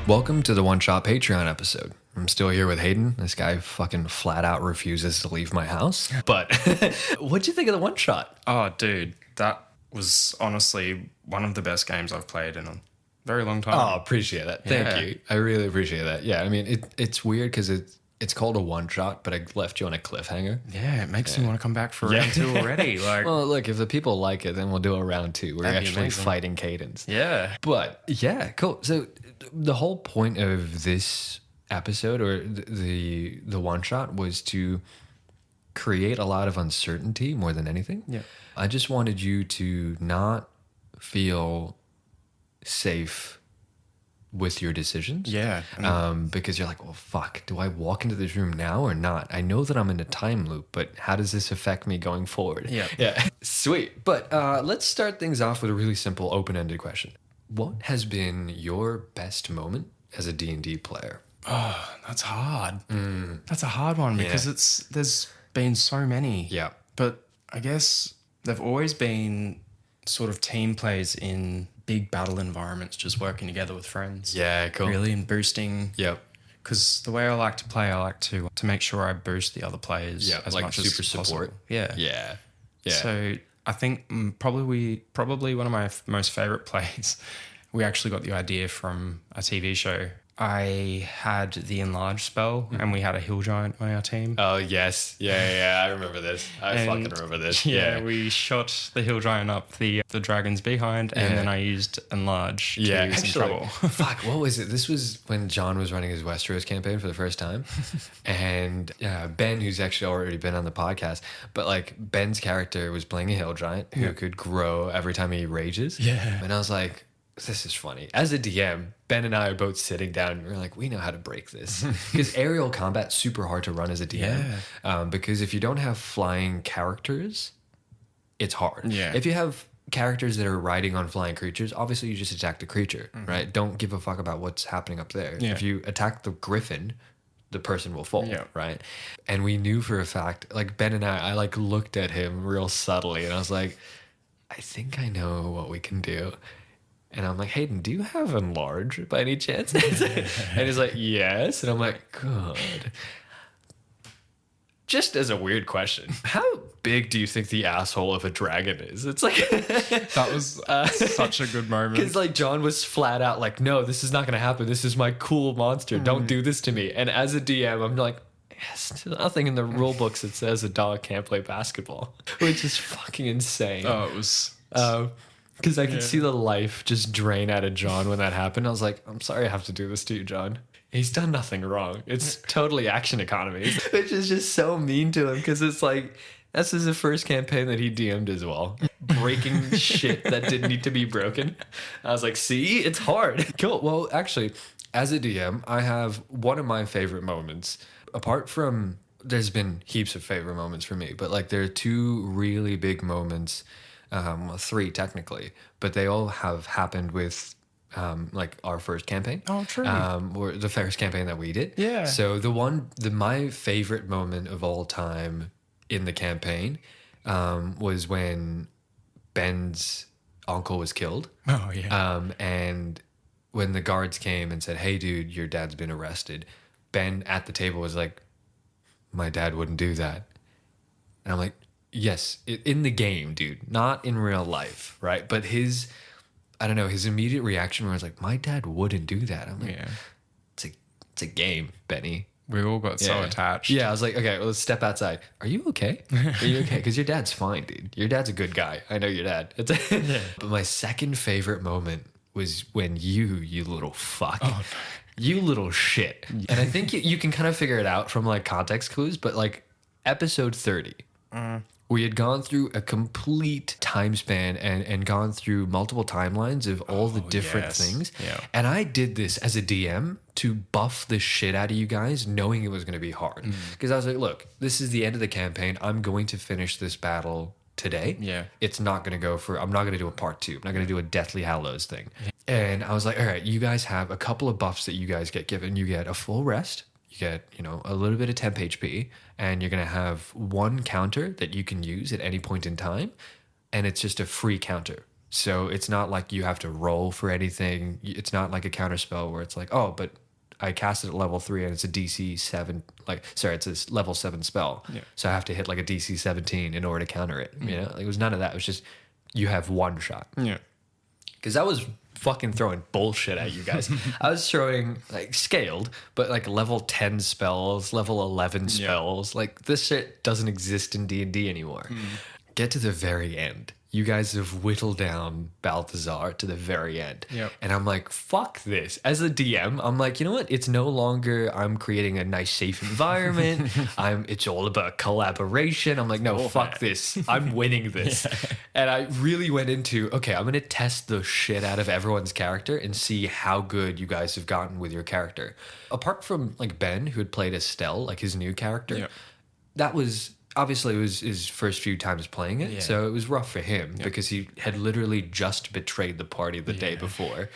Welcome to the One Shot Patreon episode. I'm still here with Hayden. This guy fucking flat out refuses to leave my house. But what'd you think of the One Shot? Oh, dude, that was honestly one of the best games I've played in a very long time. Oh, appreciate that. Thank you. I really appreciate that. Yeah, I mean, it's weird because it's called a one shot, but I left you on a cliffhanger. Yeah, it makes me want to come back for round two already. Like, Well, look, if the people like it, then we'll do a round two. We're That'd be actually amazing. fighting Cadence. yeah. But yeah, cool. So the whole point of this episode or the one shot was to create a lot of uncertainty more than anything. Yeah. I just wanted you to not feel safe with your decisions. Yeah. Because you're like, well, fuck, do I walk into this room now or not? I know that I'm in a time loop, but how does this affect me going forward? Yeah. Yeah. Sweet. But let's start things off with a really simple open-ended question. What has been your best moment as a D&D player? Oh, that's hard. That's a hard one because there's been so many. Yeah. But I guess they've always been sort of team plays in big battle environments, just working together with friends. Yeah, cool. Really, and boosting. Yep. Because the way I like to play, I like to make sure I boost the other players as like much super as support. possible. Yeah. Yeah. Yeah. So I think probably one of my most favorite plays, we actually got the idea from a TV show. I had the enlarge spell and we had a hill giant on our team. Oh, yes. Yeah. I remember this. I fucking remember this. Yeah. We shot the hill giant up the dragon's behind and then I used enlarge to Yeah, some trouble. Fuck, what was it? This was when John was running his Westeros campaign for the first time. And Ben, who's actually already been on the podcast, but like Ben's character was playing a hill giant who could grow every time he rages. Yeah. And I was like, this is funny. As a DM, Ben and I are both sitting down and we're like, we know how to break this. Because aerial combat's super hard to run as a DM. Because if you don't have flying characters, it's hard. Yeah. If you have characters that are riding on flying creatures, obviously you just attack the creature, right? Don't give a fuck about what's happening up there. Yeah. If you attack the griffin, the person will fall, Yeah. right? And we knew for a fact, like Ben and I like looked at him real subtly and I was like, I think I know what we can do. And I'm like, Hayden, do you have enlarge by any chance? And he's like, yes. And I'm like, good. Just as a weird question, how big do you think the asshole of a dragon is? It's like That was such a good moment. because like John was flat out like, no, this is not going to happen. This is my cool monster. Don't do this to me. And as a DM, I'm like, yes, there's nothing in the rule books that says a dog can't play basketball, which is fucking insane. Oh, it was... Because I could see the life just drain out of John when that happened. I was like, I'm sorry I have to do this to you, John. He's done nothing wrong. It's totally action economy, which is just so mean to him because it's like, this is the first campaign that he DM'd as well. Breaking shit that didn't need to be broken. I was like, see, it's hard. Cool. Well, actually, as a DM, I have one of my favorite moments. Apart from, there's been heaps of favorite moments for me, but like there are two really big moments. Three technically, but they all have happened with like our first campaign. Oh, true. Or the first campaign that we did. Yeah. So my favorite moment of all time in the campaign was when Ben's uncle was killed. Oh, yeah. And when the guards came and said, "Hey, dude, your dad's been arrested," Ben at the table was like, "My dad wouldn't do that," and I'm like. Yes, in the game, dude, not in real life, right? But his immediate reaction was like, my dad wouldn't do that. I'm like, it's a game, Benny. We all got so attached. Yeah, I was like, okay, well, let's step outside. Are you okay? Are you okay? Because your dad's fine, dude. Your dad's a good guy. I know your dad. But my second favorite moment was when you little fuck. Oh, no. You little shit. And I think you can kind of figure it out from like context clues, but like episode 30. We had gone through a complete time span and gone through multiple timelines of all the different things. Yeah. And I did this as a DM to buff the shit out of you guys, knowing it was going to be hard. Because I was like, look, this is the end of the campaign. I'm going to finish this battle today. Yeah. It's not going to go for, I'm not going to do a part 2. I'm not going to do a Deathly Hallows thing. And I was like, all right, you guys have a couple of buffs that you guys get given. You get a full rest. You get, a little bit of temp HP, and you're going to have one counter that you can use at any point in time, and it's just a free counter. So it's not like you have to roll for anything. It's not like a counter spell where it's like, oh, but I cast it at level 3 and it's a DC 7, it's a level 7 spell. Yeah. So I have to hit like a DC 17 in order to counter it. You know, it was none of that. It was just, you have one shot. Yeah. Because I was fucking throwing bullshit at you guys. I was throwing like scaled, but like level 10 spells, level 11 spells. Like this shit doesn't exist in D&D anymore. Get to the very end. You guys have whittled down Balthazar to the very end. Yep. And I'm like, fuck this. As a DM, I'm like, you know what? It's no longer I'm creating a nice, safe environment. It's all about collaboration. I'm like, no, fuck this. I'm winning this. And I really went into, okay, I'm going to test the shit out of everyone's character and see how good you guys have gotten with your character. Apart from like Ben, who had played Estelle, like his new character, that was... Obviously, it was his first few times playing it, so it was rough for him because he had literally just betrayed the party the day before.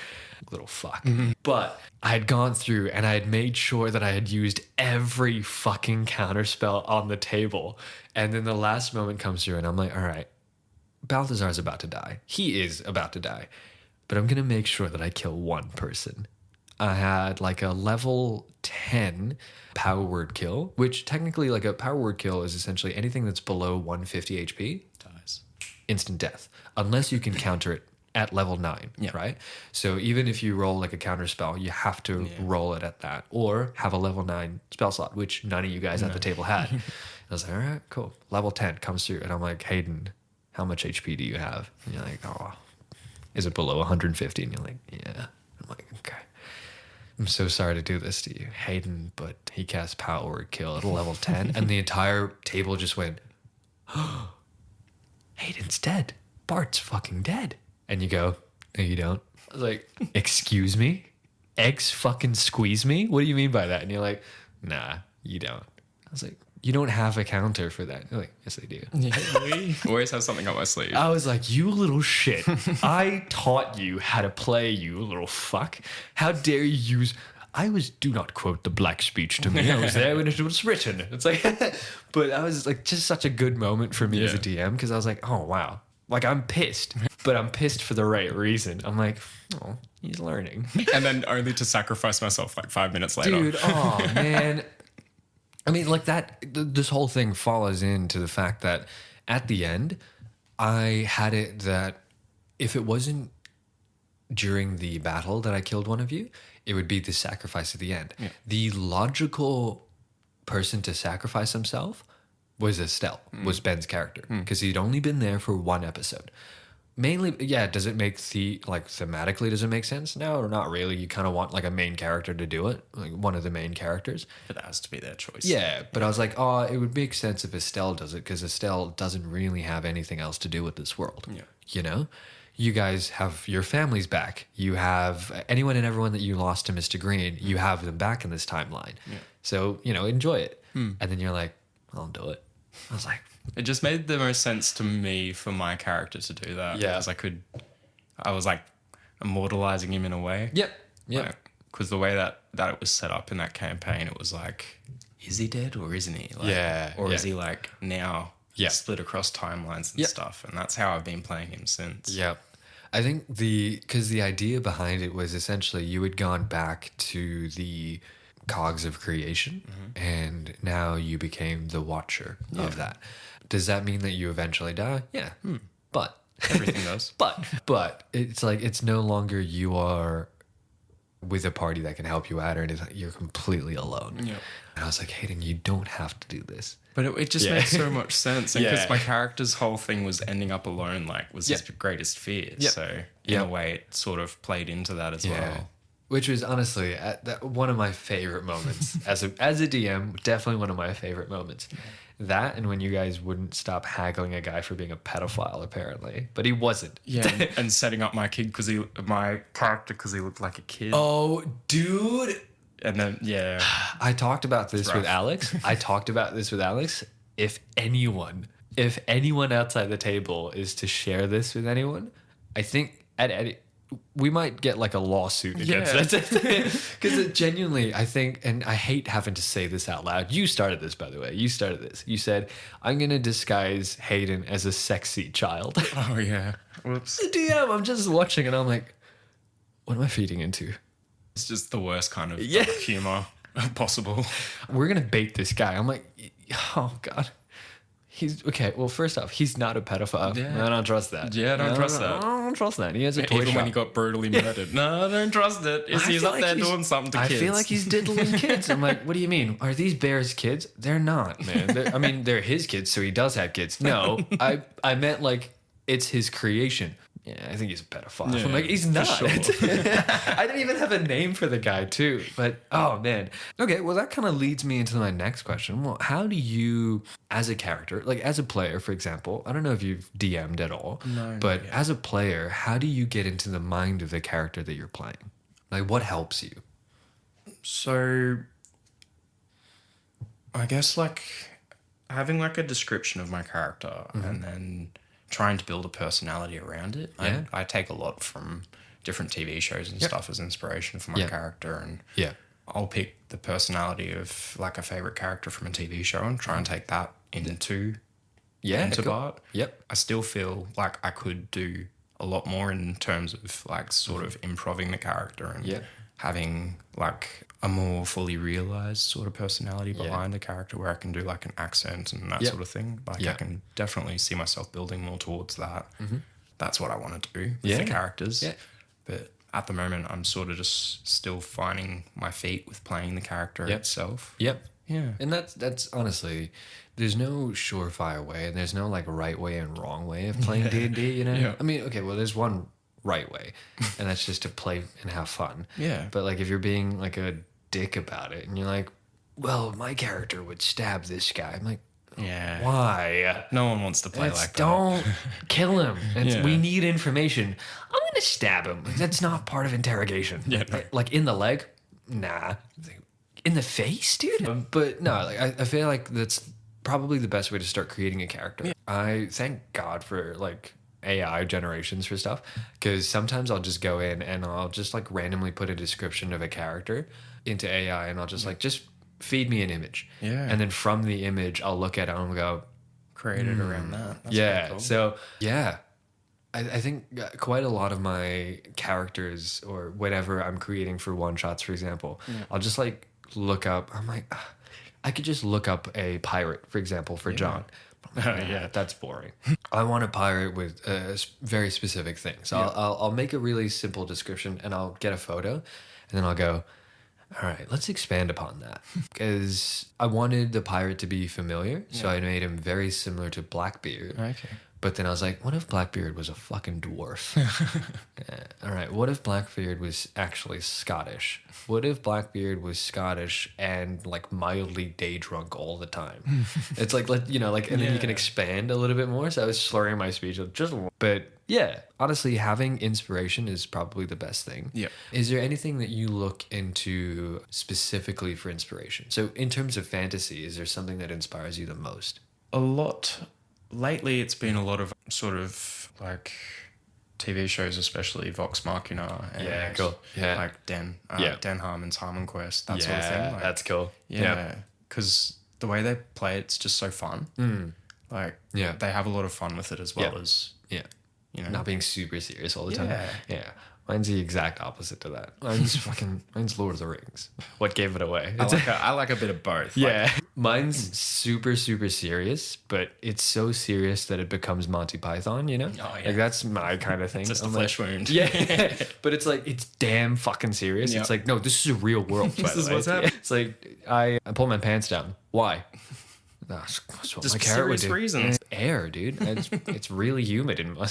Little fuck. But I had gone through and I had made sure that I had used every fucking counterspell on the table. And then the last moment comes through and I'm like, all right, Balthazar's about to die. He is about to die. But I'm going to make sure that I kill one person. I had like a level 10 power word kill, which technically like a power word kill is essentially anything that's below 150 HP Dies. instant death, unless you can counter it at level 9, right? So even if you roll like a counter spell, you have to roll it at that or have a level 9 spell slot, which none of you guys at the table had. I was like, all right, cool. Level 10 comes through and I'm like, Hayden, how much HP do you have? And you're like, oh, is it below 150? And you're like, yeah. I'm like, okay. I'm so sorry to do this to you, Hayden, but he cast Power Word Kill at a level 10, and the entire table just went, oh, Hayden's dead. Bart's fucking dead. And you go, no, you don't. I was like, excuse me? Eggs fucking squeeze me? What do you mean by that? And you're like, nah, you don't. I was like, you don't have a counter for that. You're like, yes, I do. Yeah, we always have something up my sleeve. I was like, you little shit. I taught you how to play, you little fuck. How dare you use... do not quote the black speech to me. I was there when it was written. It's like, but that was like just such a good moment for me as a DM because I was like, oh, wow. Like, I'm pissed, but I'm pissed for the right reason. I'm like, oh, he's learning. And then only to sacrifice myself like 5 minutes later. Dude, oh, man. I mean, like that, this whole thing follows into the fact that at the end, I had it that if it wasn't during the battle that I killed one of you, it would be the sacrifice at the end. Yeah. The logical person to sacrifice himself was Estelle, was Ben's character, because he'd only been there for one episode. Mainly, does it make thematically, does it make sense? No, not really. You kind of want like a main character to do it, like one of the main characters. But that has to be their choice. Yeah, but I was like, oh, it would make sense if Estelle does it because Estelle doesn't really have anything else to do with this world. Yeah. You know? You guys have your families back. You have anyone and everyone that you lost to Mr. Green, you have them back in this timeline. Yeah. So, enjoy it. And then you're like, I'll do it. I was like, it just made the most sense to me for my character to do that. Yeah. Because I was like immortalizing him in a way. Yep. Yeah. Because the way that it was set up in that campaign, it was like, is he dead or isn't he? Or is he like now split across timelines and stuff? And that's how I've been playing him since. Yep. I think because the idea behind it was essentially you had gone back to the cogs of creation and now you became the watcher of that. Does that mean that you eventually die? Yeah. But everything does. But it's like it's no longer you are with a party that can help you out or anything. You're completely alone. Yeah. And I was like, Hayden, you don't have to do this. But it just makes so much sense. Because my character's whole thing was ending up alone, was his greatest fear. So in a way, it sort of played into that as well. Which was honestly one of my favorite moments as a DM. Definitely one of my favorite moments. That and when you guys wouldn't stop haggling a guy for being a pedophile, apparently, but he wasn't. Yeah, and setting up my character because he looked like a kid. Oh, dude. And then I talked about this with Alex. If anyone outside the table is to share this with anyone, I think we might get like a lawsuit against it. Because genuinely, I think, and I hate having to say this out loud. You started this, by the way. You started this. You said, I'm going to disguise Hayden as a sexy child. Oh, yeah. Whoops. The DM, I'm just watching and I'm like, what am I feeding into? It's just the worst kind of humor possible. We're going to bait this guy. I'm like, oh, God. He's okay. Well, first off, he's not a pedophile. Yeah. I don't trust that. Yeah, I don't trust that. I don't trust that. He has a toy Even shop. when he got brutally murdered. No, I don't trust it. He's up there doing something to kids. I feel like he's diddling kids. I'm like, what do you mean? Are these bears kids? They're not, man. I mean, they're his kids, so he does have kids. No, I meant like it's his creation. Yeah, I think he's a pedophile. Yeah, I'm like, he's not. sure. I didn't even have a name for the guy, too. But, oh, man. Okay, well, that kind of leads me into my next question. Well, how do you, as a character, like as a player, for example, I don't know if you've DM'd at all, but as a player, how do you get into the mind of the character that you're playing? Like, what helps you? So, I guess like having like a description of my character and then trying to build a personality around it. Yeah. I take a lot from different TV shows and stuff as inspiration for my character, and I'll pick the personality of like a favorite character from a TV show and try and take that into art. Yep. I still feel like I could do a lot more in terms of like sort of improving the character and having like a more fully realized sort of personality behind the character, where I can do like an accent and that sort of thing. Like I can definitely see myself building more towards that. That's what I want to do with the characters. Yeah. But at the moment, I'm sort of just still finding my feet with playing the character itself. Yep. Yeah. And that's honestly, there's no surefire way, and there's no like right way and wrong way of playing D&D, you know? Yeah. I mean, okay, well, there's one right way, and that's just to play and have fun. Yeah. But like if you're being like a dick about it and you're like, well, my character would stab this guy. I'm like, why? No one wants to play like that. Don't kill him. We need information. I'm going to stab him. That's not part of interrogation. Yeah, no. Like in the leg? Nah. In the face, dude? But no, like I feel like that's probably the best way to start creating a character. Yeah. I thank God for like AI generations for stuff, because sometimes I'll just go in and I'll just like randomly put a description of a character into AI, and I'll just like, just feed me an image. Yeah. And then from the image, I'll look at it and go, create it around that. That's cool. So yeah, I think quite a lot of my characters, or whatever I'm creating for one shots, for example, I'll just like look up, I'm like, I could just look up a pirate, for example, for John. That's boring. I want a pirate with a very specific thing. So I'll make a really simple description, and I'll get a photo, and then I'll go, all right, let's expand upon that. Because I wanted the pirate to be familiar, so I made him very similar to Blackbeard. Okay. But then I was like, what if Blackbeard was a fucking dwarf? All right, what if Blackbeard was actually Scottish? What if Blackbeard was Scottish and like mildly day drunk all the time? It's like, and then you can expand a little bit more. So I was slurring my speech but yeah, honestly, having inspiration is probably the best thing. Yeah. Is there anything that you look into specifically for inspiration? So in terms of fantasy, is there something that inspires you the most? A lot. Lately, it's been a lot of sort of like TV shows, especially Vox Machina and like Den Harmon's Harmon Quest, that sort of thing. Like, that's cool. Yeah, because the way they play it's just so fun. Like, they have a lot of fun with it as well as not being super serious all the time. Yeah. Mine's the exact opposite to that. Mine's Lord of the Rings. What gave it away? I like a bit of both. Yeah. Mine's super, super serious, but it's so serious that it becomes Monty Python, you know? Oh, yeah. Like, that's my kind of thing. It's just a flesh wound. Yeah. But it's like, it's damn fucking serious. It's like, no, this is a real world. This is what's happening. It's like, I pull my pants down. Why? That's what just my carrot would do. Reasons. Air, dude. It's really humid in my...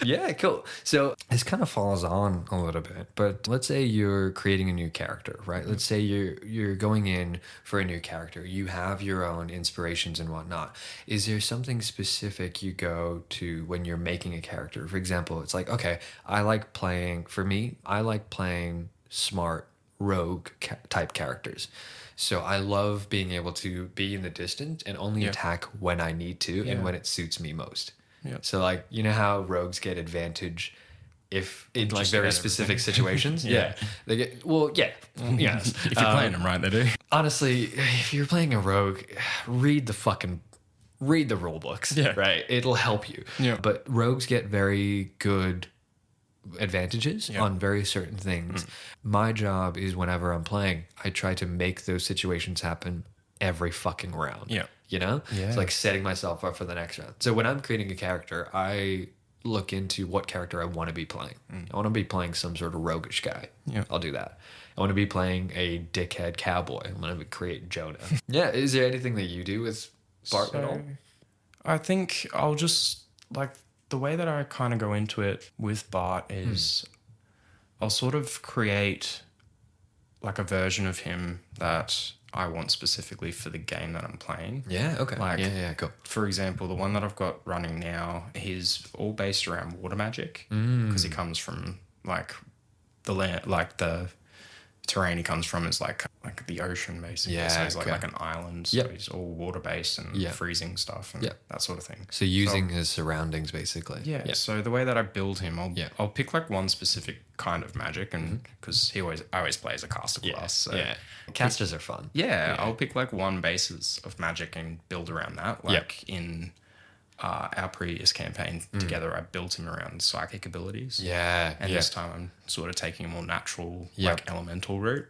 Yeah, cool. So this kind of falls on a little bit, but let's say you're creating a new character, right? Let's say you're going in for a new character. You have your own inspirations and whatnot. Is there something specific you go to when you're making a character? For example, it's like, okay, I like playing smart rogue type characters. So I love being able to be in the distance and only attack when I need to and when it suits me most. Yep. So like, you know how rogues get advantage if in like Just very about specific situations. Yeah. They get, well, yeah. Yes. If you're playing them right, they do. Honestly, if you're playing a rogue, read the rule books. Yeah. Right. It'll help you. Yeah. But rogues get very good advantages on very certain things. My job is whenever I'm playing, I try to make those situations happen every fucking round. Yeah. You know? Yeah. It's like setting myself up for the next round. So when I'm creating a character, I look into what character I want to be playing. I want to be playing some sort of roguish guy. Yeah. I'll do that. I want to be playing a dickhead cowboy. I'm going to create Jonah. Yeah. Is there anything that you do with Bart at all? I think I'll just like the way that I kind of go into it with Bart is I'll sort of create like a version of him that I want specifically for the game that I'm playing. Yeah. Okay. Like, yeah. Cool. For example, the one that I've got running now, he's all based around water magic because he comes from like the land, like the terrain he comes from is like the ocean basically. Yeah, So he's okay. like an island. So Yep. he's all water based and Yep. freezing stuff and Yep. that sort of thing. So using his surroundings, basically. Yeah. So the way that I build him, Yeah. I'll pick like one specific kind of magic, and because I always play as a caster class. So yeah. Casters are fun. yeah, I'll pick like one basis of magic and build around that. Like in our previous campaign together, I built him around psychic abilities. Yeah. And yeah. this time I'm sort of taking a more natural, Yep. like elemental route.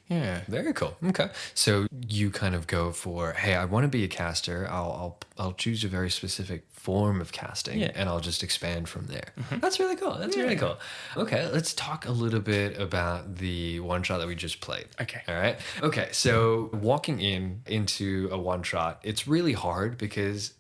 Yeah. Very cool. Okay. So you kind of go for, hey, I want to be a caster. I'll choose a very specific form of casting and I'll just expand from there. That's really cool. That's really cool. Okay, let's talk a little bit about the one shot that we just played. Okay. All right. Okay. So walking into a one shot, it's really hard because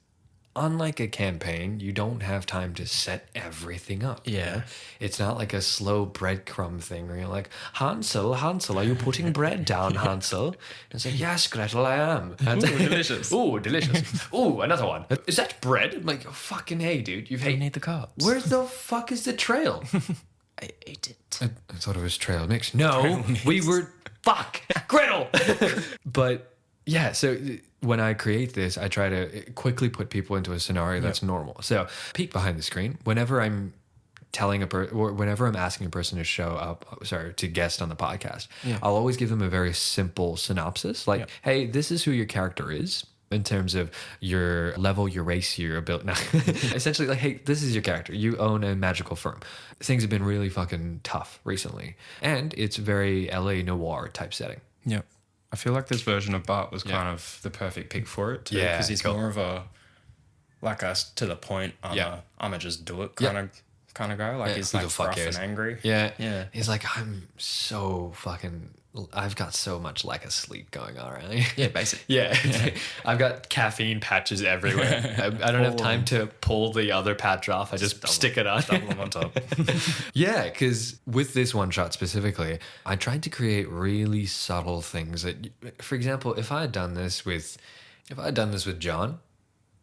unlike a campaign, you don't have time to set everything up. you Yeah. know? It's not like a slow breadcrumb thing where you're like, Hansel, are you putting bread down, Hansel? And it's like, yes, Gretel, I am. Ooh, delicious. Ooh, delicious. Ooh, another one. Is that bread? I'm like, oh, fucking hey, dude. You need the carbs. Where the fuck is the trail? I ate it. I thought it was trail mix. No, we were, fuck, Gretel. But yeah, so when I create this, I try to quickly put people into a scenario that's normal. So peek behind the screen. Whenever I'm or whenever I'm asking a person to show up, to guest on the podcast, I'll always give them a very simple synopsis. Like, hey, this is who your character is in terms of your level, your race, your ability. No. Essentially, like, hey, this is your character. You own a magical firm. Things have been really fucking tough recently. And it's very LA noir type setting. Yeah. I feel like this version of Bart was kind of the perfect pick for it too. Yeah, Because he's cool. more of a, like us to the point, I'm a just do it kind of guy. Like he's Who like the fuck rough cares? and angry. Yeah. Yeah. He's like, I've got so much lack of sleep going on right now. Yeah, basically. Yeah. I've got caffeine patches everywhere. I don't have time to pull the other patch off. I just stick it on. Double them on top. Yeah, because with this one shot specifically, I tried to create really subtle things that, for example, if I had done this with John,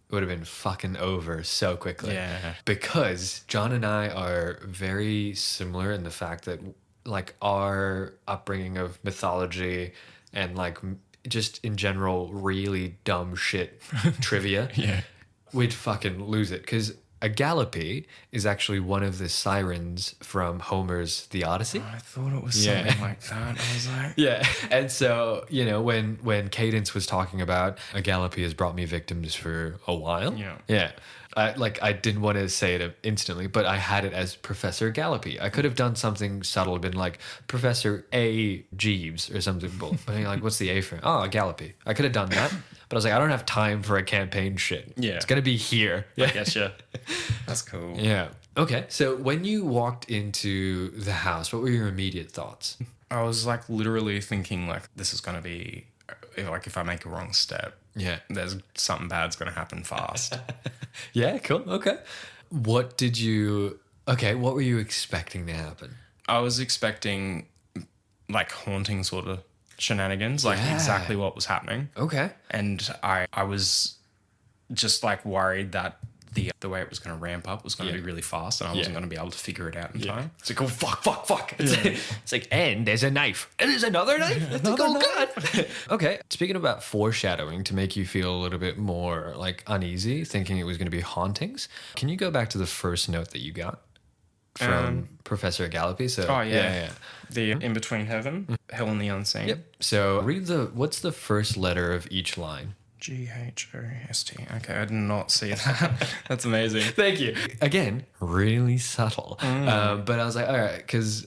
it would have been fucking over so quickly. Yeah. Because John and I are very similar in the fact that like our upbringing of mythology and like just in general really dumb shit trivia, we'd fucking lose it. Because a Gallopy is actually one of the sirens from Homer's The Odyssey. I thought it was something like that. I was like, Yeah. And so, you know, when Cadence was talking about a Gallopy has brought me victims for a while. Yeah. Yeah. I didn't want to say it instantly, but I had it as Professor Gallopy. I could have done something subtle, been like Professor A. Jeeves or something. But you're like, what's the A for? Oh, a Gallopy. I could have done that. But I was like, I don't have time for a campaign shit. Yeah. It's going to be here. I guess, yeah. That's cool. Yeah. Okay. So when you walked into the house, what were your immediate thoughts? I was like literally thinking like this is going to be like if I make a wrong step, Yeah. there's something bad's going to happen fast. Yeah, cool. Okay. What were you expecting to happen? I was expecting like haunting sort of shenanigans, like Yeah. exactly what was happening. Okay. And I was just like worried that the way it was going to ramp up was going to be really fast and I wasn't going to be able to figure it out in time. It's like, oh, fuck. It's like, and there's a knife. And there's another knife. It's like, oh, God. Okay. Speaking about foreshadowing to make you feel a little bit more like uneasy, thinking it was going to be hauntings, can you go back to the first note that you got? from Professor Gallopy. So Oh, yeah. The In Between Heaven, Hell and the Unseen. Yep. So read what's the first letter of each line? Ghost. Okay, I did not see that. That's amazing. Thank you. Again, really subtle. But I was like, all right, because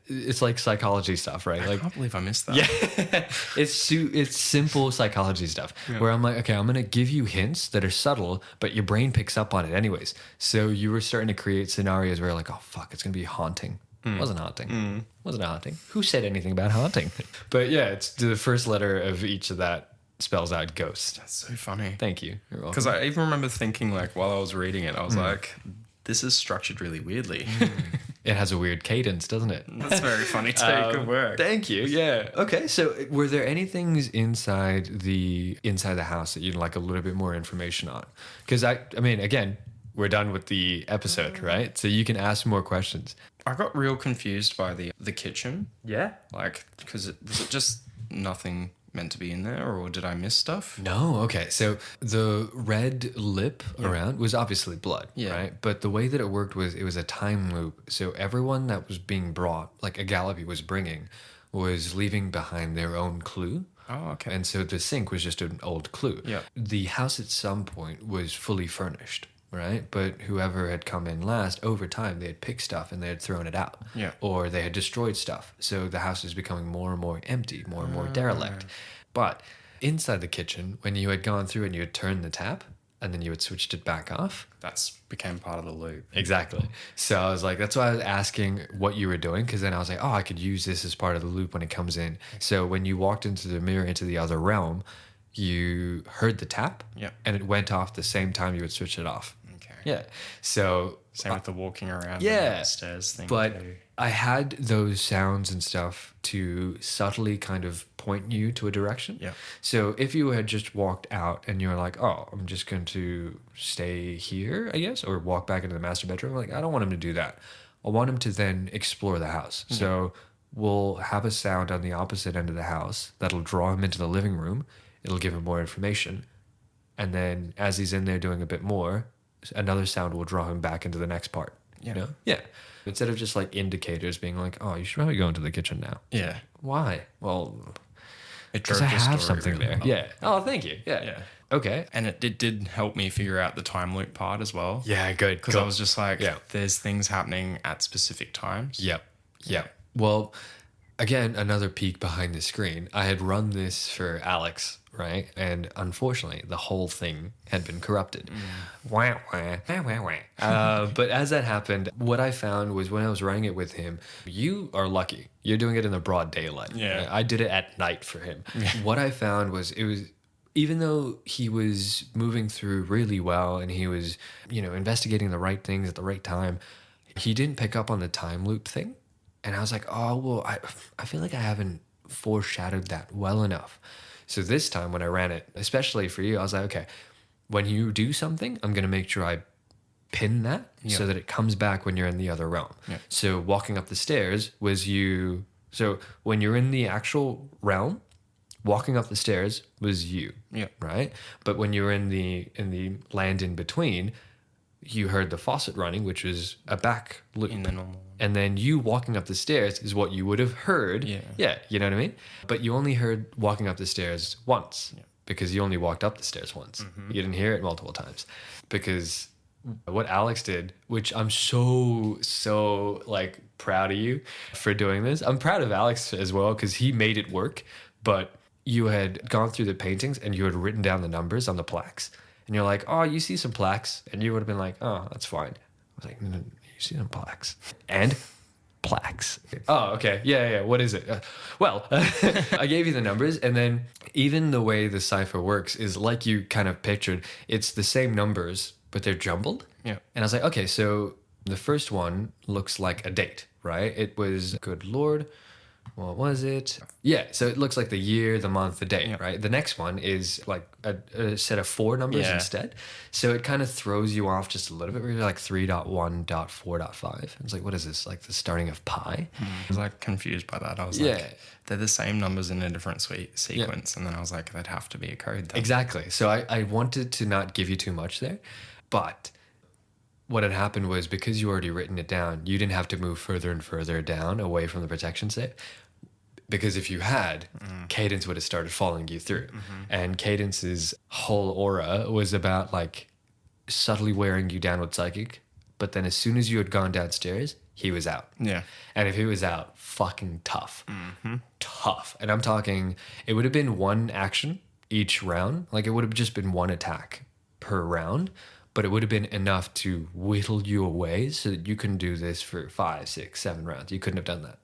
it's like psychology stuff, right? I Like, can't believe I missed that. yeah, it's simple psychology stuff where I'm like, okay, I'm gonna give you hints that are subtle, but your brain picks up on it anyways. So you were starting to create scenarios where you're like, oh fuck, it's gonna be haunting. Wasn't haunting. Wasn't haunting. Who said anything about haunting? But yeah, it's the first letter of each of that spells out ghost. That's so funny. Thank you. You're welcome. Because I even remember thinking, like, while I was reading it, I was like, this is structured really weirdly. It has a weird cadence, doesn't it? That's very funny too. Good work. Thank you. Yeah. Okay. So, were there any things inside the house that you'd like a little bit more information on? Because I mean, again, we're done with the episode, right? So you can ask more questions. I got real confused by the kitchen. Yeah. Like, because was it just nothing meant to be in there, or did I miss stuff? No. Okay. So the red lip around was obviously blood, right? But the way that it worked was it was a time loop. So everyone that was being brought, like a Gallopy was bringing, was leaving behind their own clue. Oh, okay. And so the sink was just an old clue. Yeah. The house at some point was fully furnished, right? But whoever had come in last, over time, they had picked stuff and they had thrown it out. Yeah. Or they had destroyed stuff. So the house is becoming more and more empty, more and more derelict. But inside the kitchen, when you had gone through and you had turned the tap and then you had switched it back off. That's became part of the loop. Exactly. So I was like, that's why I was asking what you were doing, because then I was like, oh, I could use this as part of the loop when it comes in. So when you walked into the mirror, into the other realm, you heard the tap and it went off the same time you would switch it off. Okay. Yeah. So same with the walking around the stairs thing. But too. I had those sounds and stuff to subtly kind of point you to a direction. Yeah. So if you had just walked out and you're like, oh, I'm just going to stay here, I guess, or walk back into the master bedroom, like, I don't want him to do that. I want him to then explore the house. Mm-hmm. So we'll have a sound on the opposite end of the house that'll draw him into the living room. It'll give him more information. And then as he's in there doing a bit more, another sound will draw him back into the next part. Yeah. You know? Yeah. Instead of just like indicators being like, oh, you should probably go into the kitchen now. Yeah. Why? Well, because I have something really there. well. Yeah. Oh, thank you. Yeah. Yeah. Okay. And it did help me figure out the time loop part as well. Yeah, good. Because I was just like, there's things happening at specific times. Yep. Well, again, another peek behind the screen. I had run this for Alex, right? And unfortunately, the whole thing had been corrupted. Wah, wah, wah, wah, wah. But as that happened, what I found was when I was running it with him, you are lucky. You're doing it in the broad daylight. Yeah. I did it at night for him. What I found was even though he was moving through really well and he was, investigating the right things at the right time, he didn't pick up on the time loop thing. And I was like, oh, well, I feel like I haven't foreshadowed that well enough. So this time when I ran it, especially for you, I was like, okay, when you do something, I'm going to make sure I pin that so that it comes back when you're in the other realm. Yeah. So walking up the stairs was you. So when you're in the actual realm, walking up the stairs was you. Yeah. Right. But when you were in the land in between, you heard the faucet running, which was a back loop. In the normal. And then you walking up the stairs is what you would have heard. Yeah, you know what I mean? But you only heard walking up the stairs once because you only walked up the stairs once. Mm-hmm. You didn't hear it multiple times because what Alex did, which I'm so like proud of you for doing this. I'm proud of Alex as well because he made it work. But you had gone through the paintings and you had written down the numbers on the plaques. And you're like, oh, you see some plaques. And you would have been like, oh, that's fine. I was like, no, you see some plaques. And plaques. Oh, okay. Yeah. What is it? Well, I gave you the numbers. And then even the way the cipher works is like you kind of pictured. It's the same numbers, but they're jumbled. Yeah. And I was like, okay, so the first one looks like a date, right? It was, good Lord, what was it? Yeah, so it looks like the year, the month, the day, right? The next one is like a set of 4 numbers instead. So it kind of throws you off just a little bit. Where you're like 3.1.4.5. It's like, what is this? Like the starting of pi? I was like confused by that. I was like, they're the same numbers in a different sequence. Yeah. And then I was like, that'd have to be a code then. Exactly. So I wanted to not give you too much there. But what had happened was because you already written it down, you didn't have to move further and further down away from the protection save. Because if you had, Cadence would have started following you through. And Cadence's whole aura was about like subtly wearing you down with psychic. But then as soon as you had gone downstairs, he was out. Yeah. And if he was out, fucking tough. Tough. And I'm talking, it would have been one action each round. Like it would have just been one attack per round. But it would have been enough to whittle you away so that you can do this for 5, 6, 7 rounds. You couldn't have done that.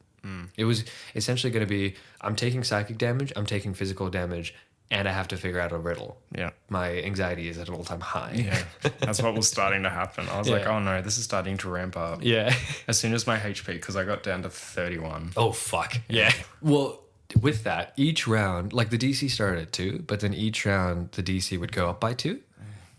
It was essentially going to be, I'm taking psychic damage, I'm taking physical damage, and I have to figure out a riddle. Yeah. My anxiety is at an all-time high. Yeah. That's what was starting to happen. I was like, oh no, this is starting to ramp up. Yeah. As soon as my HP, because I got down to 31. Oh, fuck. Yeah. Well, with that, each round, like the DC started at 2, but then each round the DC would go up by 2.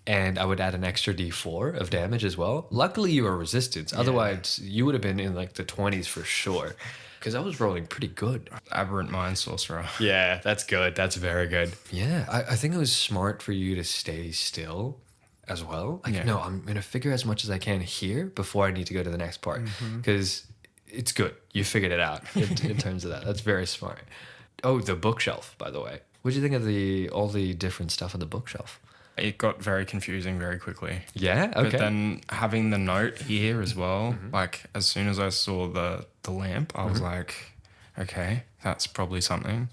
And I would add an extra D4 of damage as well. Luckily, you were resistance. Otherwise, you would have been in like the 20s for sure. Because I was rolling pretty good. Aberrant Mind Sorcerer. Yeah, that's good. That's very good. Yeah, I think it was smart for you to stay still as well. Like, no, I'm going to figure as much as I can here before I need to go to the next part. Because it's good. You figured it out in terms of that. That's very smart. Oh, the bookshelf, by the way. What do you think of all the different stuff on the bookshelf? It got very confusing very quickly. Yeah? Okay. But then having the note here as well, like as soon as I saw the lamp, I was like, okay, that's probably something.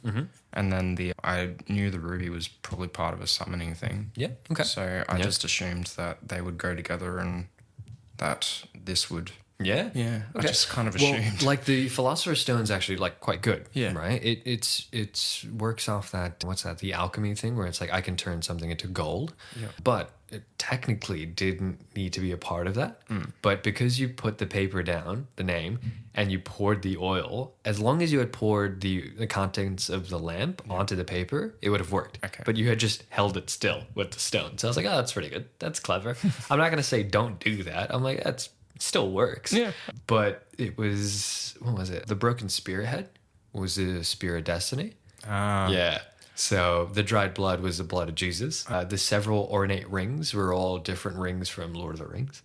And then I knew the ruby was probably part of a summoning thing. Yeah, okay. So I just assumed that they would go together and that this would... Yeah? Yeah, Okay. I just kind of assumed. Well, like the Philosopher's Stone's actually like quite good. Yeah. Right? It works off that, what's that, the alchemy thing where it's like I can turn something into gold. Yeah. But it technically didn't need to be a part of that. But because you put the paper down, the name, and you poured the oil, as long as you had poured the contents of the lamp onto the paper, it would have worked. Okay. But you had just held it still with the stone. So I was like, oh, that's pretty good. That's clever. I'm not going to say don't do that. I'm like, that's still works. Yeah. But it was, what was it? The broken spearhead was the spear of destiny. Yeah. So the dried blood was the blood of Jesus. The several ornate rings were all different rings from Lord of the Rings.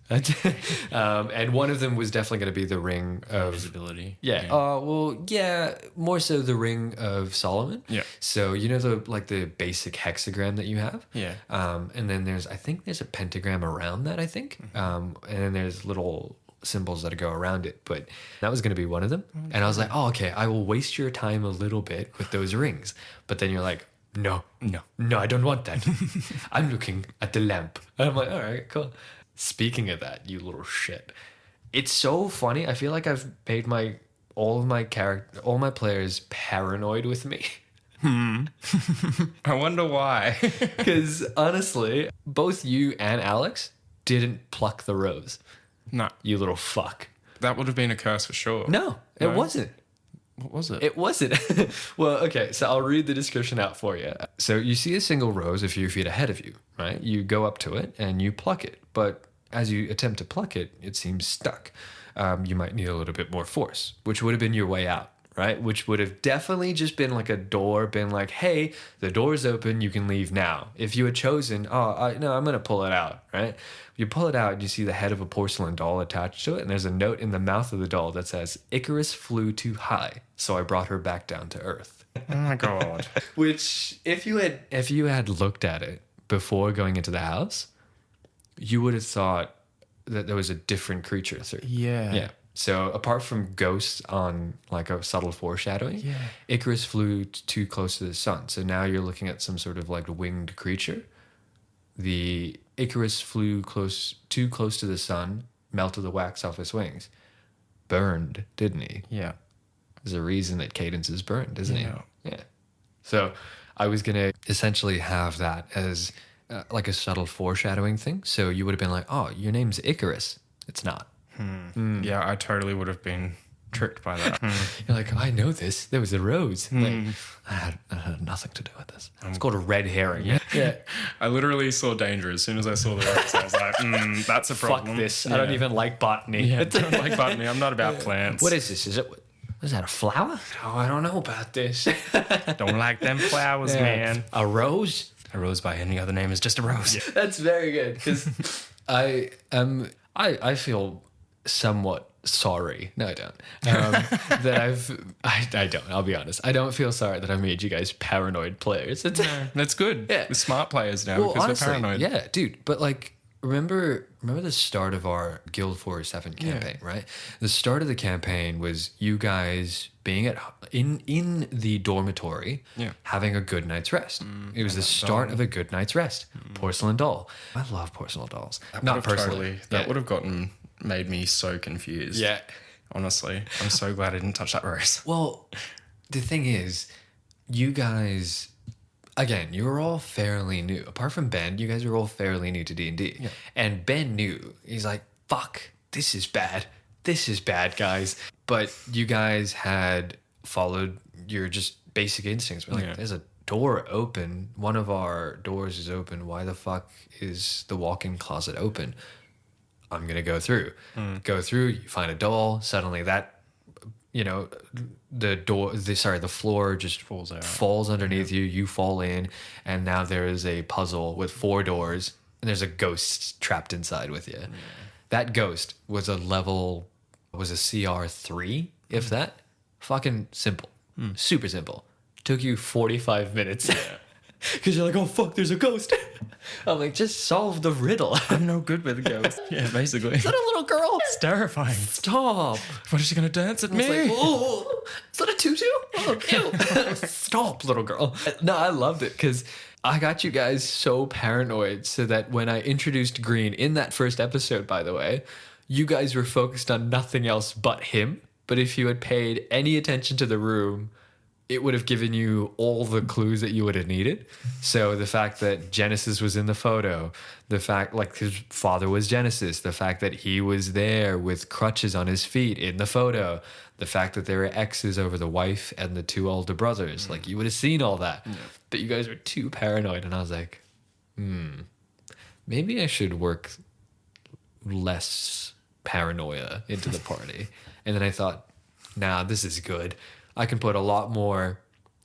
And one of them was definitely going to be the ring of visibility. Yeah. Well, yeah, more so the ring of Solomon. Yeah. So you know the basic hexagram that you have? Yeah. And then there's a pentagram around that, I think. And then there's little symbols that go around it, but that was going to be one of them. And I was like, oh, okay, I will waste your time a little bit with those rings. But then you're like, no, I don't want that. I'm looking at the lamp. And I'm like, all right, cool. Speaking of that, you little shit. It's so funny. I feel like I've made all my players paranoid with me. I wonder why. Because honestly, both you and Alex didn't pluck the rose. No. You little fuck. That would have been a curse for sure. No, it wasn't. What was it? It wasn't. Well, okay, so I'll read the description out for you. So you see a single rose a few feet ahead of you, right? You go up to it and you pluck it. But as you attempt to pluck it, it seems stuck. You might need a little bit more force, which would have been your way out, right? Which would have definitely just been like a door, been like, hey, the door's open, you can leave now. If you had chosen, no, I'm going to pull it out, right? You pull it out and you see the head of a porcelain doll attached to it, and there's a note in the mouth of the doll that says, Icarus flew too high, so I brought her back down to Earth. Oh my God. Which, if you had looked at it before going into the house, you would have thought that there was a different creature. Yeah. Yeah. So apart from ghosts on like a subtle foreshadowing, Icarus flew too close to the sun. So now you're looking at some sort of like winged creature. The Icarus flew too close to the sun, melted the wax off his wings. Burned, didn't he? Yeah. There's a reason that Cadence is burned, isn't Yeah. he? Yeah. So I was going to essentially have that as like a subtle foreshadowing thing. So you would have been like, oh, your name's Icarus. It's not. Yeah, I totally would have been tricked by that. You're like, I know this. There was a rose. Like, I had nothing to do with this. It's called a red herring. Yeah. I literally saw danger as soon as I saw the rose. I was like, that's a problem. Fuck this. I don't even like botany. Yeah, I don't like botany. I'm not about plants. What is this? Is that a flower? Oh, I don't know about this. Don't like them flowers, man. A rose? A rose by any other name is just a rose. That's very good because I feel somewhat sorry. No, I don't. I don't. I'll be honest. I don't feel sorry that I made you guys paranoid players. That's good. Yeah. We're smart players now because honestly, we're paranoid. Yeah, dude. But like, remember the start of our Guild 47 campaign, right? The start of the campaign was you guys being in the dormitory, having a good night's rest. It was the start of a good night's rest. Porcelain doll. I love porcelain dolls. Not personally. That would have made me so confused. Yeah. Honestly, I'm so glad I didn't touch that rose. Well, the thing is, you guys, again, you were all fairly new. Apart from Ben, you guys were all fairly new to D&D. Yeah. And Ben knew. He's like, fuck, this is bad. This is bad, guys. But you guys had followed your just basic instincts. We're like, there's a door open. One of our doors is open. Why the fuck is the walk-in closet open? I'm going to go through. Go through, you find a doll. Suddenly that, the floor just falls underneath you. You fall in, and now there is a puzzle with 4 doors, and there's a ghost trapped inside with you. That ghost was a CR3, if that. Fucking simple. Super simple. Took you 45 minutes. Because you're like, oh, fuck, there's a ghost. I'm like, just solve the riddle. I'm no good with ghosts. Yeah, basically. Is that a little girl? It's terrifying. Stop. What, is she going to dance at me? Like, oh, is that a tutu? Oh, ew. Stop, little girl. No, I loved it because I got you guys so paranoid so that when I introduced Green in that first episode, by the way, you guys were focused on nothing else but him. But if you had paid any attention to the room, it would have given you all the clues that you would have needed. So the fact that Genesis was in the photo, the fact like his father was Genesis, the fact that he was there with crutches on his feet in the photo, the fact that there were X's over the wife and the 2 older brothers, like you would have seen all that. But you guys were too paranoid. And I was like, maybe I should work less paranoia into the party. And then I thought, nah, this is good. I can put a lot more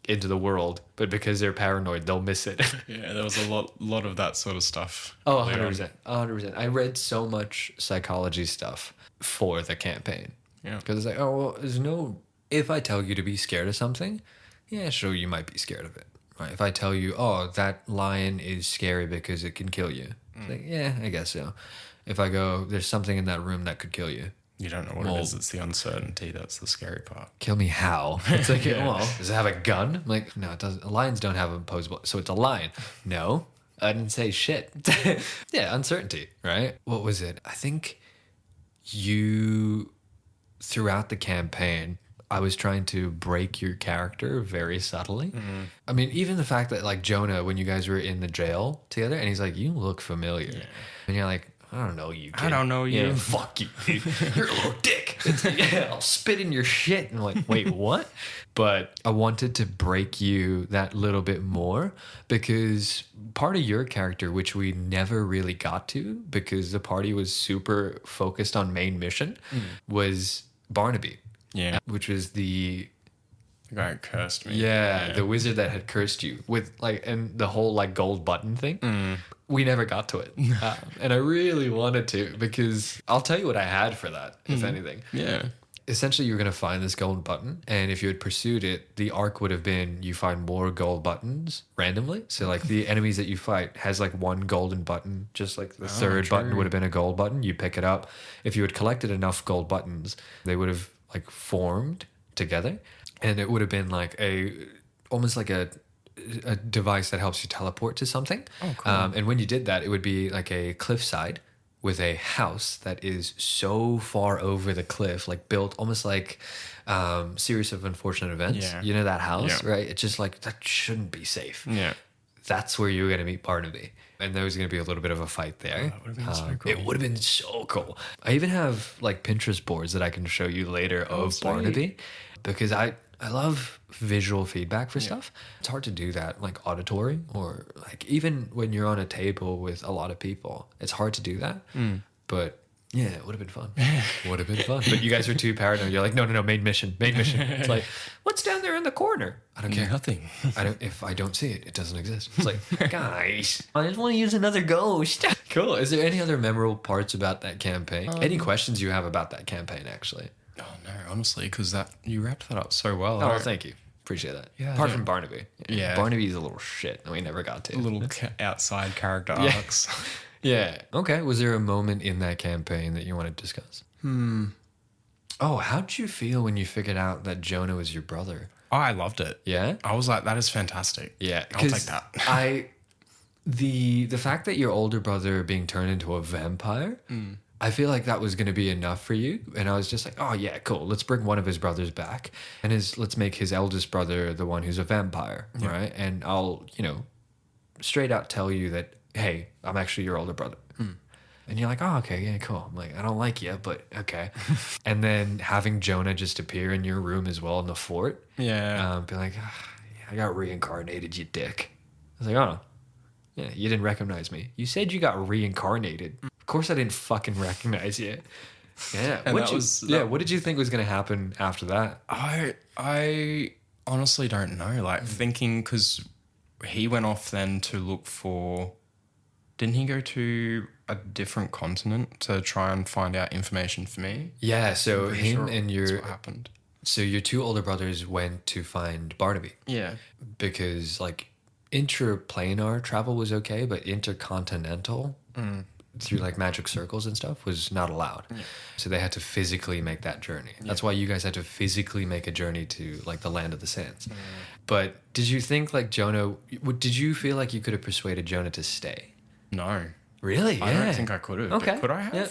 into the world, but because they're paranoid, they'll miss it. Yeah, there was a lot of that sort of stuff. Oh, 100%. 100%. I read so much psychology stuff for the campaign. Yeah. Because it's like, oh, well, if I tell you to be scared of something, yeah, sure, you might be scared of it. Right? If I tell you, oh, that lion is scary because it can kill you. It's like, yeah, I guess so. If I go, there's something in that room that could kill you. You don't know what it is. It's the uncertainty. That's the scary part. Kill me how? It's like, well, does it have a gun? I'm like, no, it doesn't. Lions don't have opposable. So it's a lion. No, I didn't say shit. Yeah, uncertainty, right? What was it? I think throughout the campaign, I was trying to break your character very subtly. I mean, even the fact that like Jonah, when you guys were in the jail together, and he's like, you look familiar. Yeah. And you're like, I don't know you, kid. I don't know you. Yeah, fuck you, dude. You're a little dick. I'll spit in your shit. And I'm like, wait, what? But I wanted to break you that little bit more because part of your character, which we never really got to because the party was super focused on main mission, was Barnaby. Yeah. Which was the guy who cursed me. Yeah, the wizard that had cursed you with like, and the whole like gold button thing. We never got to it. And I really wanted to because I'll tell you what I had for that, if anything. Yeah. Essentially, you're going to find this gold button. And if you had pursued it, the arc would have been you find more gold buttons randomly. So like the enemies that you fight has like one golden button, just like the third button would have been a gold button. You pick it up. If you had collected enough gold buttons, they would have like formed together. And it would have been like almost like a device that helps you teleport to something. Oh, cool. And when you did that, it would be like a cliffside with a house that is so far over the cliff, like built almost like Series of Unfortunate Events. Yeah. You know that house, right? It's just like, that shouldn't be safe. Yeah. That's where you were going to meet Barnaby. And there was going to be a little bit of a fight there. That would have been so cool. It would have been so cool. I even have like Pinterest boards that I can show you later of Barnaby because I love visual feedback for stuff. It's hard to do that like auditory or like even when you're on a table with a lot of people. It's hard to do that. But Yeah, it would have been fun. Would have been fun. But you guys are too paranoid. You're like, no, main mission. It's like, what's down there in the corner? I don't care. Nothing. If I don't see it, it doesn't exist. It's like, guys, I just want to use another ghost. Cool. Is there any other memorable parts about that campaign? Any questions you have about that campaign, actually? Oh no, honestly, because you wrapped that up so well. Oh, thank you. Appreciate that. Yeah, Apart from Barnaby. Yeah. Barnaby's a little shit and we never got to. Little outside character arcs. Yeah. Okay. Was there a moment in that campaign that you want to discuss? Oh, how'd you feel when you figured out that Jonah was your brother? Oh, I loved it. Yeah? I was like, that is fantastic. Yeah. I'll take that. The fact that your older brother being turned into a vampire, I feel like that was going to be enough for you. And I was just like, oh, yeah, cool. Let's bring one of his brothers back. And let's make his eldest brother the one who's a vampire, right? And I'll, straight out tell you that, hey, I'm actually your older brother. And you're like, oh, okay, yeah, cool. I'm like, I don't like you, but okay. And then having Jonah just appear in your room as well in the fort. Yeah. Be like, yeah, I got reincarnated, you dick. I was like, oh, yeah, you didn't recognize me. You said you got reincarnated. Of course I didn't fucking recognize you. Yeah. What did you think was going to happen after that? I honestly don't know. Like thinking, because he went off then to look for... Didn't he go to a different continent to try and find out information for me? Yeah, so him and that's what happened. So your two older brothers went to find Barnaby. Yeah. Because like intraplanar travel was okay, but intercontinental through like magic circles and stuff was not allowed. Yeah. So they had to physically make that journey. That's why you guys had to physically make a journey to like the land of the sands. But did you think like Jonah, did you feel like you could have persuaded Jonah to stay? No. Really? Yeah. I don't think I could have. Okay. Could I have? Yeah.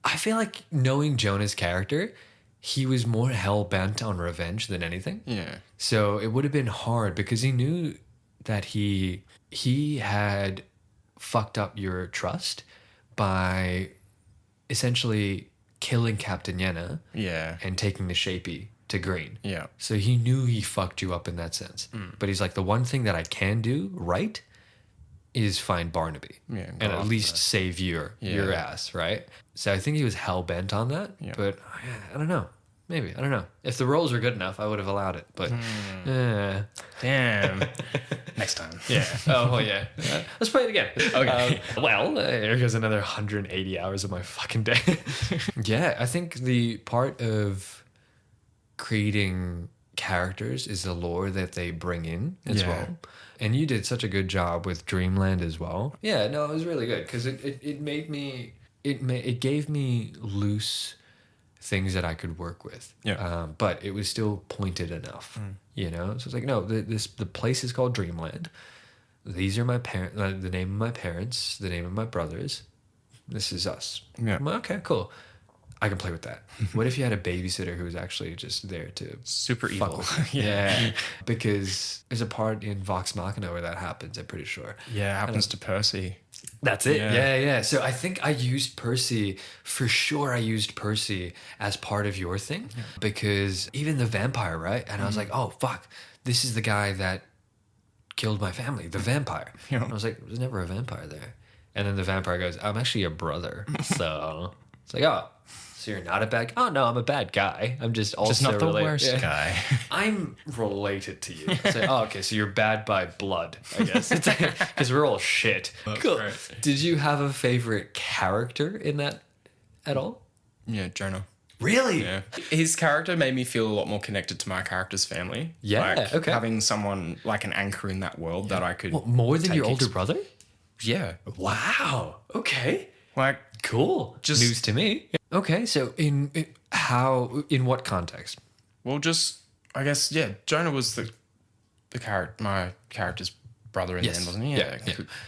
I feel like knowing Jonah's character, he was more hell-bent on revenge than anything. Yeah. So it would have been hard because he knew that he had fucked up your trust by essentially killing Captain Yenna and taking the Shapey to green. Yeah. So he knew he fucked you up in that sense. But he's like, the one thing that I can do right is find Barnaby and at least save your ass, right? So I think he was hell-bent on that. Yeah. But I don't know. Maybe. I don't know. If the rolls were good enough, I would have allowed it. But damn. Next time. Yeah. Oh, well, yeah. Let's play it again. Okay. Here goes another 180 hours of my fucking day. Yeah, I think the part of creating characters is the lore that they bring in as well. And you did such a good job with Dreamland as well. Yeah, no, it was really good because it gave me loose things that I could work with. Yeah. But it was still pointed enough, So it's like, no, the place is called Dreamland. These are my parents, the name of my parents, the name of my brothers. This is us. Yeah. I'm like, okay, cool. I can play with that. What if you had a babysitter who was actually just there to super evil? Yeah. Because there's a part in Vox Machina where that happens, I'm pretty sure. Yeah, it happens to Percy. That's it. Yeah. So I think I used Percy, for sure I used Percy as part of your thing. Yeah. Because even the vampire, right? And I was like, oh, fuck. This is the guy that killed my family, the vampire. Yeah. And I was like, there's never a vampire there. And then the vampire goes, I'm actually your brother. So it's like, oh. So you're not a bad guy? Oh, no, I'm a bad guy. I'm just also not the worst guy. I'm related to you. So, okay, so you're bad by blood, I guess. Because we're all shit. Cool. Right. Did you have a favorite character in that at all? Yeah, Jonah. Really? Yeah. His character made me feel a lot more connected to my character's family. Yeah, like, okay. Having someone like an anchor in that world that I could... more than your older brother? Yeah. Wow. Okay. Like... Cool. Just news to me. Okay, so in what context? Well, just I guess Jonah was the my character's brother in the end, wasn't he? Yeah.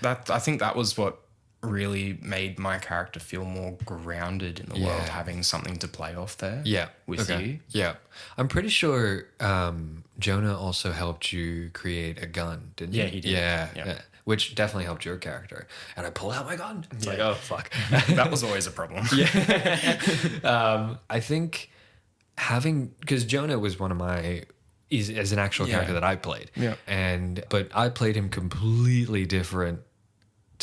That I think that was what really made my character feel more grounded in the world, having something to play off there. Yeah, with you. Yeah, I'm pretty sure Jonah also helped you create a gun, didn't he? Yeah, he did. Yeah. Which definitely helped your character. And I pull out my gun. It's like, oh, fuck. That was always a problem. I think because Jonah was one of as an actual character that I played. Yeah. But I played him completely different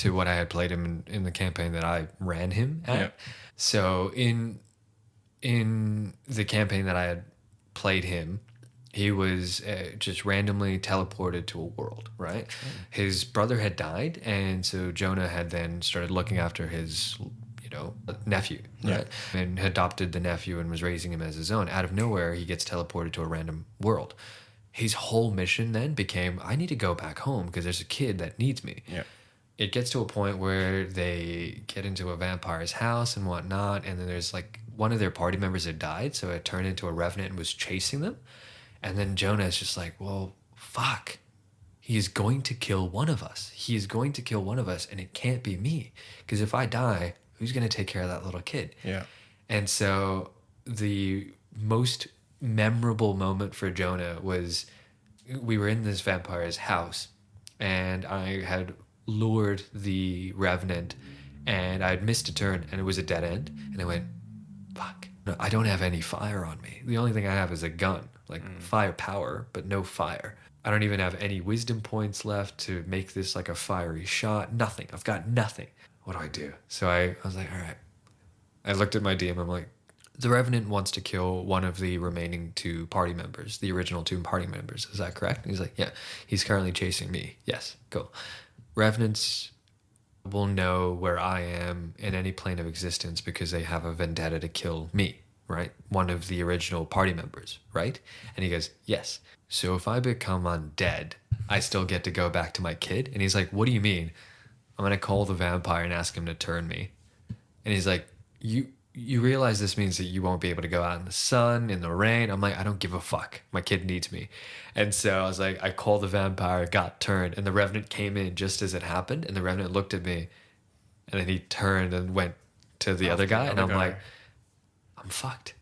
to what I had played him in the campaign that I ran him at. Yeah. So in the campaign that I had played him, he was just randomly teleported to a world, right? His brother had died, and so Jonah had then started looking after his, nephew, right? And adopted the nephew and was raising him as his own. Out of nowhere, he gets teleported to a random world. His whole mission then became, I need to go back home because there's a kid that needs me. Yeah. It gets to a point where they get into a vampire's house and whatnot, and then there's like one of their party members had died, so it turned into a revenant and was chasing them. And then Jonah is just like, well, fuck. He is going to kill one of us. He is going to kill one of us, and it can't be me. Because if I die, who's going to take care of that little kid? Yeah. And so the most memorable moment for Jonah was we were in this vampire's house, and I had lured the revenant, and I had missed a turn, and it was a dead end. And I went, fuck. No, I don't have any fire on me. The only thing I have is a gun. Like firepower, but no fire. I don't even have any wisdom points left to make this like a fiery shot. Nothing. I've got nothing. What do I do? So I was like, all right. I looked at my DM. I'm like, the Revenant wants to kill one of the remaining 2 party members, the original 2 party members. Is that correct? And he's like, yeah. He's currently chasing me. Yes. Cool. Revenants will know where I am in any plane of existence because they have a vendetta to kill me. Right? One of the original party members, right? And he goes, yes. So if I become undead, I still get to go back to my kid? And he's like, what do you mean? I'm going to call the vampire and ask him to turn me. And he's like, you realize this means that you won't be able to go out in the sun, in the rain? I'm like, I don't give a fuck. My kid needs me. And so I was like, I called the vampire, got turned, and the Revenant came in just as it happened. And the Revenant looked at me, and then he turned and went to the other guy. And I'm like, I'm fucked.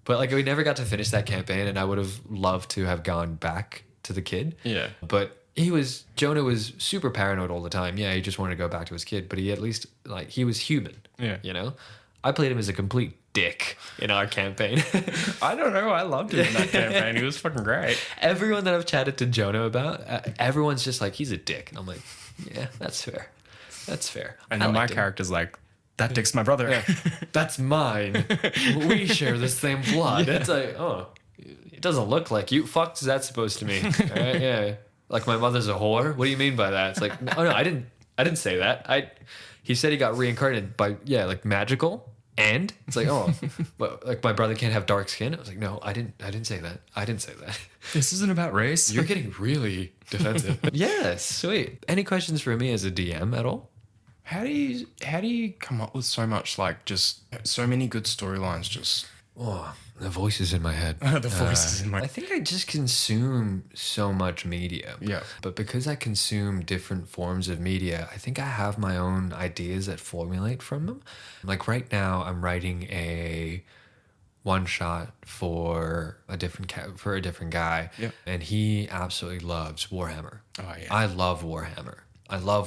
But like we never got to finish that campaign, and I would have loved to have gone back to the kid. Yeah. But Jonah was super paranoid all the time. Yeah, he just wanted to go back to his kid, but he at least like he was human. Yeah. I played him as a complete dick in our campaign. I don't know. I loved him in that campaign. He was fucking great. Everyone that I've chatted to Jonah about, everyone's just like, he's a dick. And I'm like, yeah, that's fair. That's fair. And then my character's like, that dick's my brother. Yeah, that's mine. We share the same blood. Yeah. It's like, oh, it doesn't look like you. Fuck's that supposed to mean? All right, yeah. Like my mother's a whore? What do you mean by that? It's like, oh no, I didn't say that. He said he got reincarnated by, like magical. And it's like, oh, but like my brother can't have dark skin. I was like, no, I didn't say that. I didn't say that. This isn't about race. You're getting really defensive. Yeah, sweet. Any questions for me as a DM at all? How do you come up with so much, like, just so many good storylines? Just the voices in my head. The voices in my. I think I just consume so much media. Yeah. But because I consume different forms of media, I think I have my own ideas that formulate from them. Like right now, I'm writing a one shot for a different guy. Yeah. And he absolutely loves Warhammer. Oh yeah. I love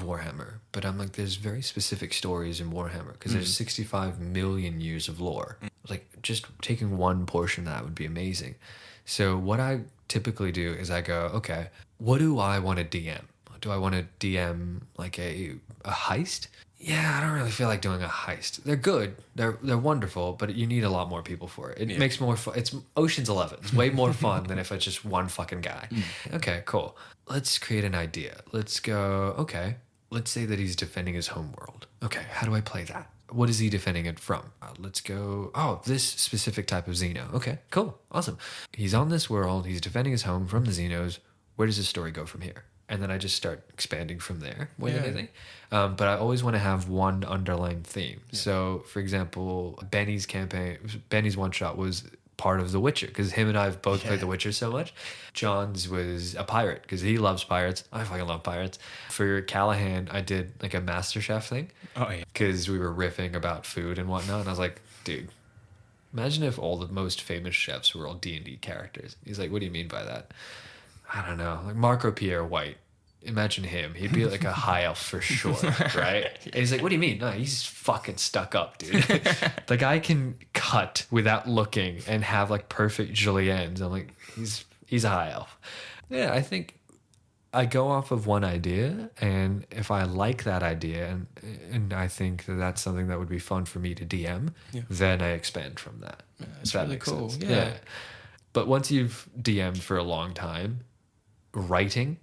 Warhammer, but I'm like, there's very specific stories in Warhammer because there's 65 million years of lore. Like, just taking one portion of that would be amazing. So what I typically do is I go, okay, what do I want to DM? Do I want to DM like a heist? Yeah, I don't really feel like doing a heist. They're good. They're wonderful, but you need a lot more people for it. It makes more fun. It's Ocean's 11. It's way more fun than if it's just one fucking guy. Okay, cool. Let's create an idea. Let's go, okay, let's say that he's defending his home world. Okay, how do I play that? What is he defending it from? Let's go, this specific type of Xeno. Okay, cool, awesome. He's on this world. He's defending his home from the Xenos. Where does his story go from here? And then I just start expanding from there more than anything. But I always want to have one underlying theme. Yeah. So, for example, Benny's one shot was part of The Witcher because him and I have both played The Witcher so much. John's was a pirate because he loves pirates. I fucking love pirates. For Callahan, I did like a MasterChef thing. Oh, yeah. Because we were riffing about food and whatnot. And I was like, dude, imagine if all the most famous chefs were all D&D characters. He's like, what do you mean by that? I don't know. Like Marco Pierre White. Imagine him. He'd be like a high elf for sure, right? And he's like, what do you mean? No, he's fucking stuck up, dude. The guy can cut without looking and have like perfect juliennes. I'm like, he's a high elf. Yeah, I think I go off of one idea, and if I like that idea and I think that that's something that would be fun for me to DM, then I expand from that. That's really cool. Sense. Yeah. But once you've DM'd for a long time, writing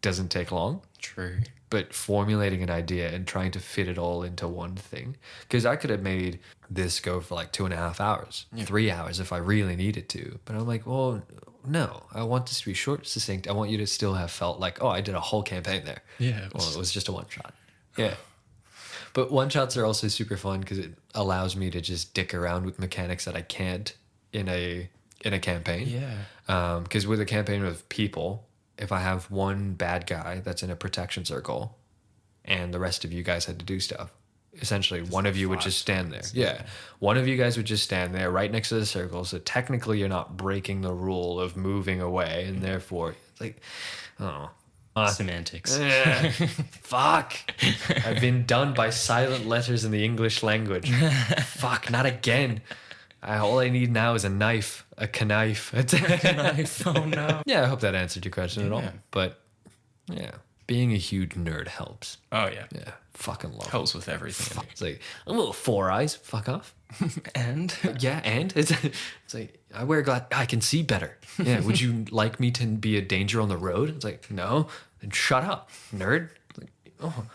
doesn't take long. True. But formulating an idea and trying to fit it all into one thing. Because I could have made this go for like 2.5 hours, 3 hours if I really needed to. But I'm like, well, no, I want this to be short, succinct. I want you to still have felt like, oh, I did a whole campaign there. Yeah. Well, it was just a one shot. Yeah. But one shots are also super fun because it allows me to just dick around with mechanics that I can't in a campaign. Yeah. Because with a campaign with people, if I have one bad guy that's in a protection circle and the rest of you guys had to do stuff, essentially one of you would just stand there. Yeah. One of you guys would just stand there right next to the circle. So technically you're not breaking the rule of moving away. And therefore, it's like, oh. Semantics. Fuck. I've been done by silent letters in the English language. Fuck, not again. All I need now is a knife, a knife. Knife. Oh no. Yeah, I hope that answered your question at all. But yeah, being a huge nerd helps. Oh yeah. Yeah, fucking love Helps with everything. it. It's like, I'm a little four eyes. Fuck off. And Yeah, and it's like I wear glass. I can see better. Yeah, would you like me to be a danger on the road? It's like, no. Then shut up, nerd. It's like, oh,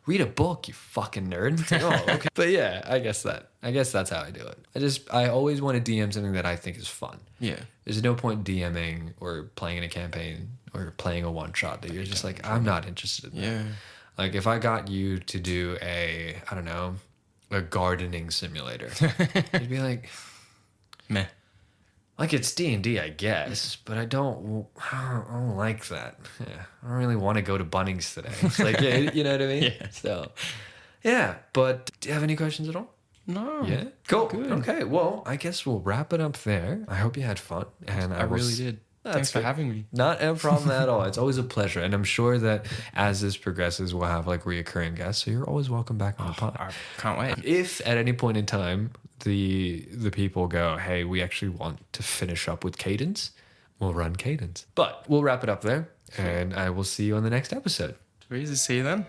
read a book, you fucking nerd. It's like, oh, okay. But yeah, I guess that's how I do it. I always want to DM something that I think is fun. yeah. There's no point DMing or playing in a campaign or playing a one shot that you're just like, I'm not interested in that. Yeah. Like if I got you to do a gardening simulator, you'd be like, Meh. like it's D&D, I guess, but I don't like that. Yeah, I don't really want to go to Bunnings today. It's like, yeah, you know what I mean? Yeah. So, yeah, but do you have any questions at all? No. Yeah. Cool. Good. Okay. Well, I guess we'll wrap it up there. I hope you had fun. And I really did. Thanks for good. having me. Not a problem at all. It's always a pleasure. And I'm sure that as this progresses, we'll have like reoccurring guests. So you're always welcome back on the pod. I can't wait. If at any point in time the people go, hey, we actually want to finish up with Cadence, we'll run Cadence. But we'll wrap it up there. And I will see you on the next episode. Too easy. See you then.